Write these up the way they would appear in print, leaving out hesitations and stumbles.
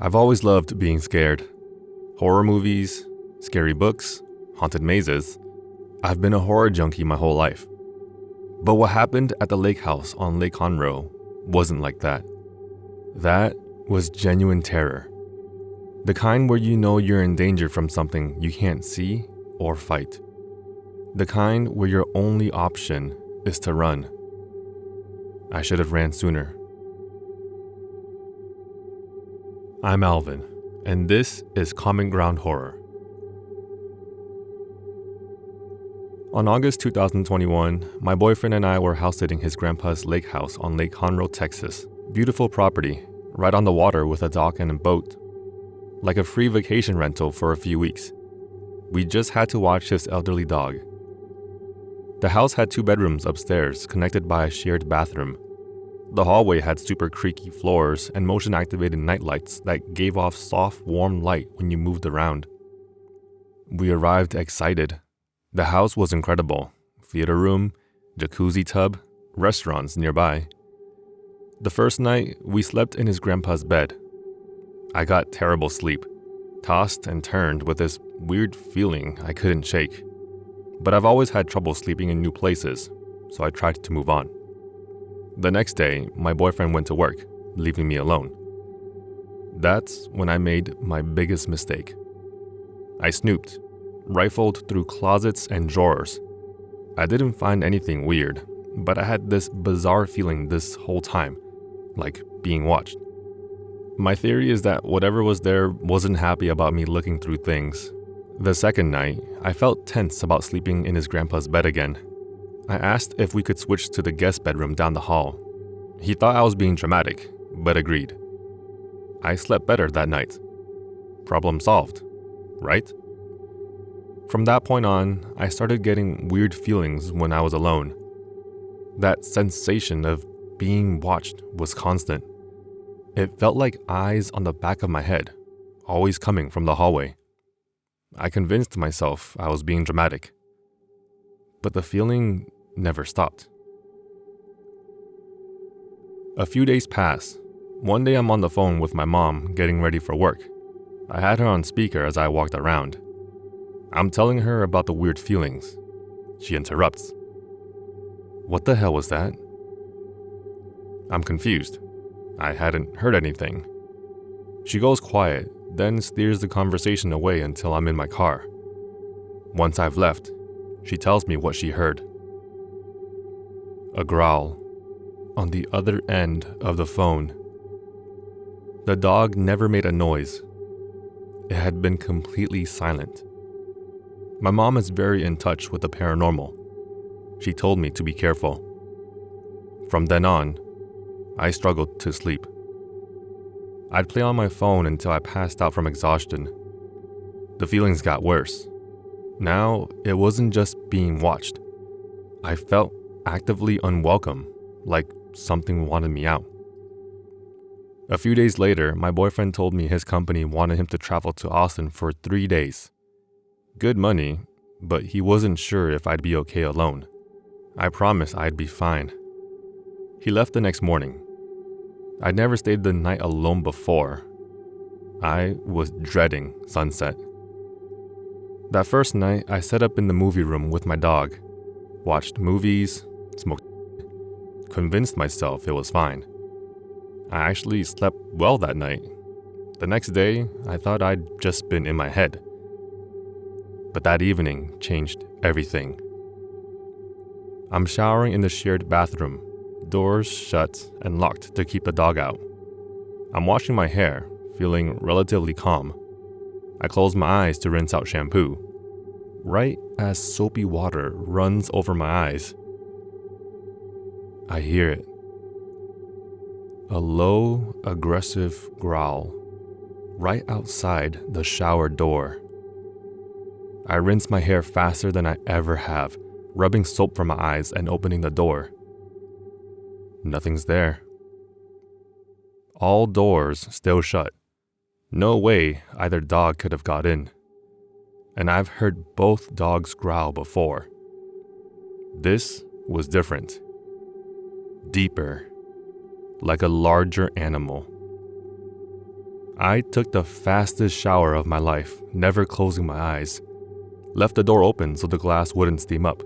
I've always loved being scared. Horror movies, scary books, haunted mazes. I've been a horror junkie my whole life. But what happened at the lake house on Lake Conroe wasn't like that. That was genuine terror. The kind where you know you're in danger from something you can't see or fight. The kind where your only option is to run. I should have ran sooner. I'm Alvin, and this is Common Ground Horror. On August 2021, my boyfriend and I were house-sitting his grandpa's lake house on Lake Conroe, Texas. Beautiful property, right on the water with a dock and a boat. Like a free vacation rental for a few weeks. We just had to watch his elderly dog. The house had 2 bedrooms upstairs, connected by a shared bathroom. The hallway had super creaky floors and motion-activated nightlights that gave off soft, warm light when you moved around. We arrived excited. The house was incredible. Theater room, jacuzzi tub, restaurants nearby. The first night, we slept in his grandpa's bed. I got terrible sleep, tossed and turned with this weird feeling I couldn't shake. But I've always had trouble sleeping in new places, so I tried to move on. The next day, my boyfriend went to work, leaving me alone. That's when I made my biggest mistake. I snooped, rifled through closets and drawers. I didn't find anything weird, but I had this bizarre feeling this whole time, like being watched. My theory is that whatever was there wasn't happy about me looking through things. The second night, I felt tense about sleeping in his grandpa's bed again. I asked if we could switch to the guest bedroom down the hall. He thought I was being dramatic, but agreed. I slept better that night. Problem solved, right? From that point on, I started getting weird feelings when I was alone. That sensation of being watched was constant. It felt like eyes on the back of my head, always coming from the hallway. I convinced myself I was being dramatic. But the feeling never stopped. A few days pass. One day I'm on the phone with my mom getting ready for work. I had her on speaker as I walked around. I'm telling her about the weird feelings. She interrupts. What the hell was that? I'm confused. I hadn't heard anything. She goes quiet, then steers the conversation away until I'm in my car. Once I've left, she tells me what she heard. A growl on the other end of the phone. The dog never made a noise. It had been completely silent. My mom is very in touch with the paranormal. She told me to be careful. From then on, I struggled to sleep. I'd play on my phone until I passed out from exhaustion. The feelings got worse. Now, it wasn't just being watched. I felt actively unwelcome, like something wanted me out. A few days later, my boyfriend told me his company wanted him to travel to Austin for 3 days. Good money, but he wasn't sure if I'd be okay alone. I promised I'd be fine. He left the next morning. I'd never stayed the night alone before. I was dreading sunset. That first night, I sat up in the movie room with my dog, watched movies, smoked, convinced myself it was fine. I actually slept well that night. The next day, I thought I'd just been in my head. But that evening changed everything. I'm showering in the shared bathroom, doors shut and locked to keep the dog out. I'm washing my hair, feeling relatively calm. I close my eyes to rinse out shampoo. Right as soapy water runs over my eyes, I hear it. A low, aggressive growl right outside the shower door. I rinse my hair faster than I ever have, rubbing soap from my eyes and opening the door. Nothing's there. All doors still shut. No way either dog could have got in. And I've heard both dogs growl before. This was different. Deeper. Like a larger animal. I took the fastest shower of my life, never closing my eyes. Left the door open so the glass wouldn't steam up.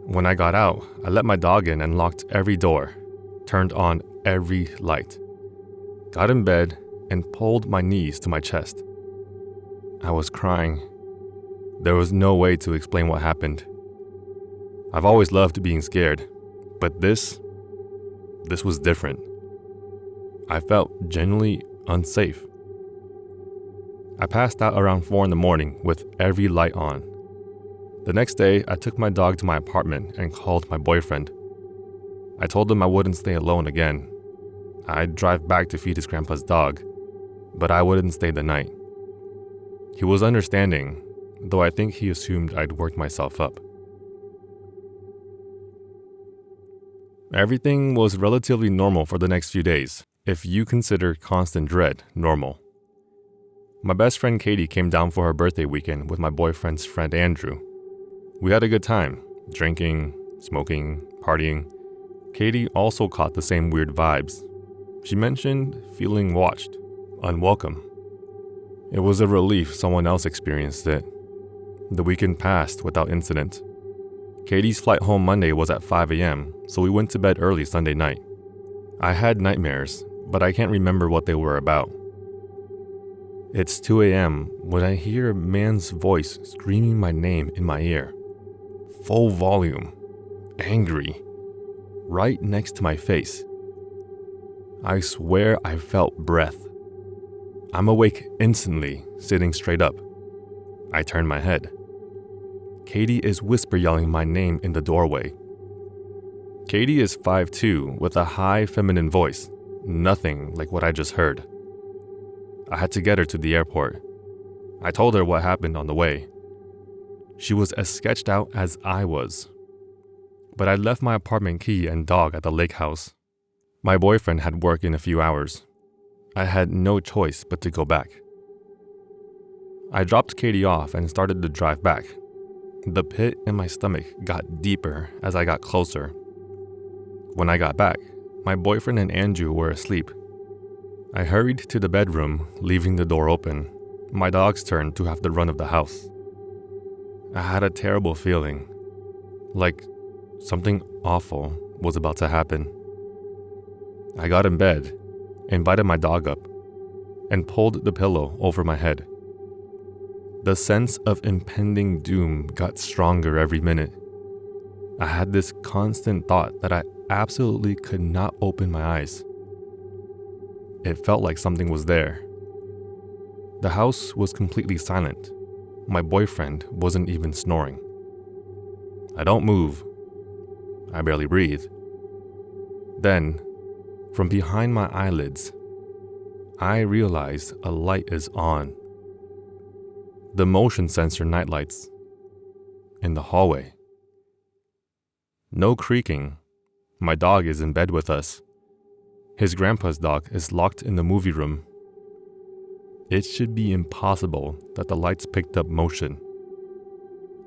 When I got out, I let my dog in and locked every door, turned on every light, got in bed and pulled my knees to my chest. I was crying. There was no way to explain what happened. I've always loved being scared, but this was different. I felt genuinely unsafe. I passed out around 4 a.m. with every light on. The next day, I took my dog to my apartment and called my boyfriend. I told him I wouldn't stay alone again. I'd drive back to feed his grandpa's dog, but I wouldn't stay the night. He was understanding, though I think he assumed I'd worked myself up. Everything was relatively normal for the next few days, if you consider constant dread normal. My best friend Katie came down for her birthday weekend with my boyfriend's friend Andrew. We had a good time, drinking, smoking, partying. Katie also caught the same weird vibes. She mentioned feeling watched, unwelcome. It was a relief someone else experienced it. The weekend passed without incident. Katie's flight home Monday was at 5 a.m., so we went to bed early Sunday night. I had nightmares, but I can't remember what they were about. It's 2 a.m. when I hear a man's voice screaming my name in my ear. Full volume, angry, right next to my face. I swear I felt breath. I'm awake instantly, sitting straight up. I turn my head. Katie is whisper yelling my name in the doorway. Katie is 5'2" with a high feminine voice, nothing like what I just heard. I had to get her to the airport. I told her what happened on the way. She was as sketched out as I was. But I left my apartment key and dog at the lake house. My boyfriend had work in a few hours. I had no choice but to go back. I dropped Katie off and started to drive back. The pit in my stomach got deeper as I got closer. When I got back, my boyfriend and Andrew were asleep. I hurried to the bedroom, leaving the door open. My dog's turn to have the run of the house. I had a terrible feeling, like something awful was about to happen. I got in bed, invited my dog up, and pulled the pillow over my head. The sense of impending doom got stronger every minute. I had this constant thought that I absolutely could not open my eyes. It felt like something was there. The house was completely silent. My boyfriend wasn't even snoring. I don't move. I barely breathe. Then, from behind my eyelids, I realize a light is on. The motion sensor nightlights in the hallway. No creaking. My dog is in bed with us. His grandpa's dog is locked in the movie room. It should be impossible that the lights picked up motion.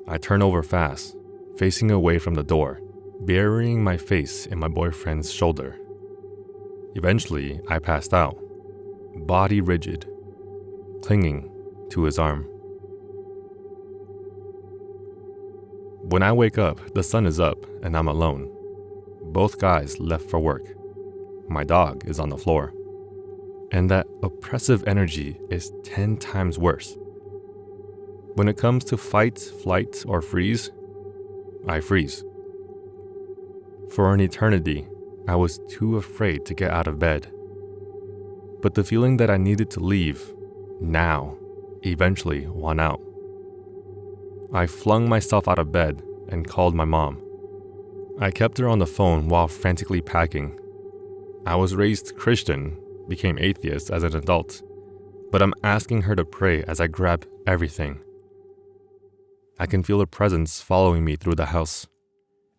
I turn over fast, facing away from the door, burying my face in my boyfriend's shoulder. Eventually, I passed out, body rigid, clinging to his arm. When I wake up, the sun is up and I'm alone. Both guys left for work. My dog is on the floor. And that oppressive energy is 10 times worse. When it comes to fight, flight, or freeze, I freeze. For an eternity, I was too afraid to get out of bed. But the feeling that I needed to leave, now, eventually won out. I flung myself out of bed and called my mom. I kept her on the phone while frantically packing. I was raised Christian, became atheist as an adult, but I'm asking her to pray as I grab everything. I can feel a presence following me through the house.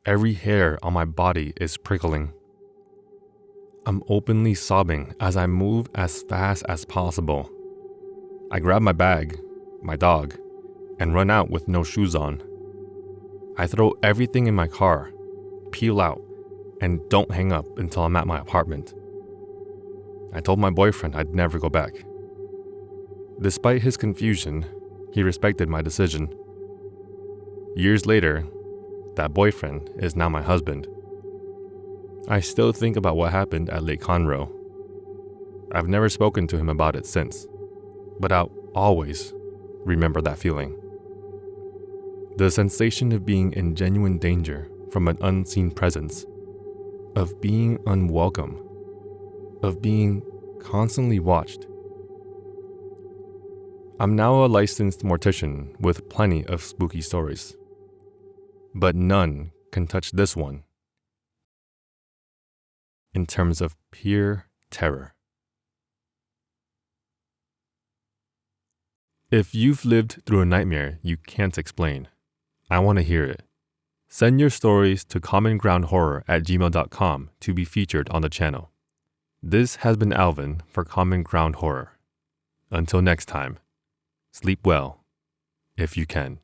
Every hair on my body is prickling. I'm openly sobbing as I move as fast as possible. I grab my bag, my dog, and run out with no shoes on. I throw everything in my car, peel out, and don't hang up until I'm at my apartment. I told my boyfriend I'd never go back. Despite his confusion, he respected my decision. Years later, that boyfriend is now my husband. I still think about what happened at Lake Conroe. I've never spoken to him about it since, but I'll always remember that feeling. The sensation of being in genuine danger from an unseen presence, of being unwelcome, of being constantly watched. I'm now a licensed mortician with plenty of spooky stories, but none can touch this one in terms of pure terror. If you've lived through a nightmare you can't explain, I want to hear it. Send your stories to commongroundhorror@gmail.com to be featured on the channel. This has been Alvin for Common Ground Horror. Until next time, sleep well, if you can.